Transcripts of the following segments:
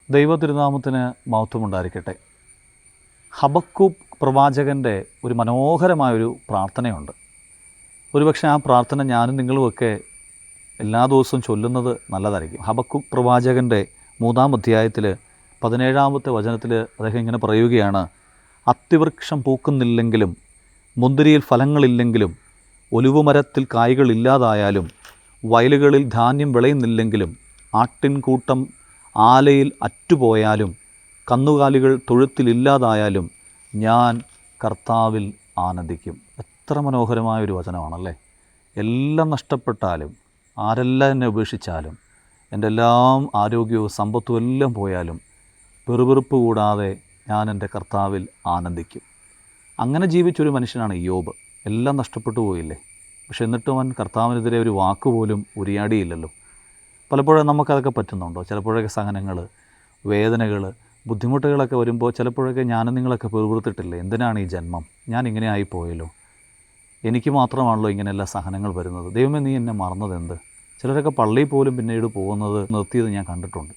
ദൈവ തിരുനാമത്തിന് മഹത്വമുണ്ടായിരിക്കട്ടെ. ഹബക്കൂക്ക് പ്രവാചകൻ്റെ ഒരു മനോഹരമായൊരു പ്രാർത്ഥനയുണ്ട്. ഒരുപക്ഷെ ആ പ്രാർത്ഥന ഞാനും നിങ്ങളുമൊക്കെ എല്ലാ ദിവസവും ചൊല്ലുന്നത് നല്ലതായിരിക്കും. ഹബക്കൂക്ക് പ്രവാചകൻ്റെ 3-ാം അധ്യായത്തിൽ 17-ാമത്തെ വചനത്തിൽ അദ്ദേഹം ഇങ്ങനെ പറയുകയാണ്: അത്തിവൃക്ഷം പൂക്കുന്നില്ലെങ്കിലും, മുന്തിരിയിൽ ഫലങ്ങളില്ലെങ്കിലും, ഒലിവുമരത്തിൽ കായ്കളില്ലാതായാലും, വയലുകളിൽ ധാന്യം വിളയുന്നില്ലെങ്കിലും, ആട്ടിൻകൂട്ടം ആലയിൽ അറ്റുപോയാലും, കന്നുകാലികൾ തൊഴുത്തിലില്ലാതായാലും, ഞാൻ കർത്താവിൽ ആനന്ദിക്കും. എത്ര മനോഹരമായൊരു വചനമാണല്ലേ. എല്ലാം നഷ്ടപ്പെട്ടാലും, ആരെല്ലാം എന്നെ ഉപേക്ഷിച്ചാലും, എൻ്റെ എല്ലാം ആരോഗ്യവും സമ്പത്തും എല്ലാം പോയാലും പെറുപെറുപ്പ് കൂടാതെ ഞാൻ എൻ്റെ കർത്താവിൽ ആനന്ദിക്കും. അങ്ങനെ ജീവിച്ചൊരു മനുഷ്യനാണ് യോബ്. എല്ലാം നഷ്ടപ്പെട്ടു പോയില്ലേ, പക്ഷെ എന്നിട്ടും അവൻ കർത്താവിനെതിരെ ഒരു വാക്കുപോലും ഉരിയാടിയില്ലല്ലോ. പലപ്പോഴും നമുക്കതൊക്കെ പറ്റുന്നുണ്ടോ? ചിലപ്പോഴൊക്കെ സഹനങ്ങൾ, വേദനകൾ, ബുദ്ധിമുട്ടുകളൊക്കെ വരുമ്പോൾ ചിലപ്പോഴൊക്കെ ഞാനും നിങ്ങളൊക്കെ പെറുപെറുത്തിട്ടില്ലേ, എന്തിനാണ് ഈ ജന്മം, ഞാൻ ഇങ്ങനെ ആയിപ്പോയല്ലോ, എനിക്ക് മാത്രമാണല്ലോ ഇങ്ങനെയെല്ലാം സഹനങ്ങൾ വരുന്നത്, ദൈവമേ നീ എന്നെ മറന്നതെന്ത്? ചിലരൊക്കെ പള്ളിയിൽ പോലും പിന്നീട് പോകുന്നത് നിർത്തിയത് ഞാൻ കണ്ടിട്ടുണ്ട്.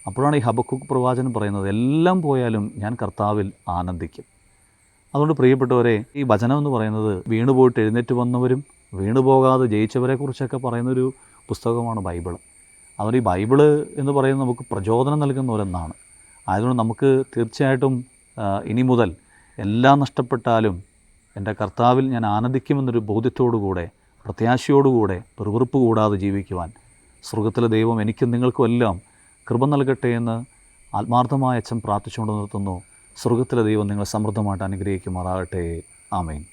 അപ്പോഴാണ് ഈ ഹബക്കൂക്ക് പ്രവാചകൻ പറയുന്നത്, എല്ലാം പോയാലും ഞാൻ കർത്താവിൽ ആനന്ദിക്കും. അതുകൊണ്ട് പ്രിയപ്പെട്ടവരെ, ഈ വചനം എന്ന് പറയുന്നത് വീണുപോയിട്ട് എഴുന്നേറ്റ് വന്നവരും വീണുപോകാതെ ജയിച്ചവരെക്കുറിച്ചൊക്കെ പറയുന്നൊരു പുസ്തകമാണ് ബൈബിൾ. അതുകൊണ്ട് ഈ ബൈബിള് എന്ന് പറയുന്നത് നമുക്ക് പ്രചോദനം നൽകുന്ന ഒരെന്നാണ്. ആയതുകൊണ്ട് നമുക്ക് തീർച്ചയായിട്ടും ഇനി മുതൽ എല്ലാം നഷ്ടപ്പെട്ടാലും എൻ്റെ കർത്താവിൽ ഞാൻ ആനന്ദിക്കുമെന്നൊരു ബോധ്യത്തോടുകൂടെ, പ്രത്യാശയോടുകൂടെ, പെറുപെറുപ്പ് കൂടാതെ ജീവിക്കുവാൻ സ്വർഗ്ഗത്തിലെ ദൈവം എനിക്കും നിങ്ങൾക്കും എല്ലാം കൃപ നൽകട്ടെ എന്ന് ആത്മാർത്ഥമായ അച്ഛൻ പ്രാർത്ഥിച്ചുകൊണ്ട് നിർത്തുന്നു. സ്വർഗ്ഗത്തിലെ ദൈവം നിങ്ങളെ സമൃദ്ധമായിട്ട് അനുഗ്രഹിക്കുമാറാകട്ടെ. ആമേൻ.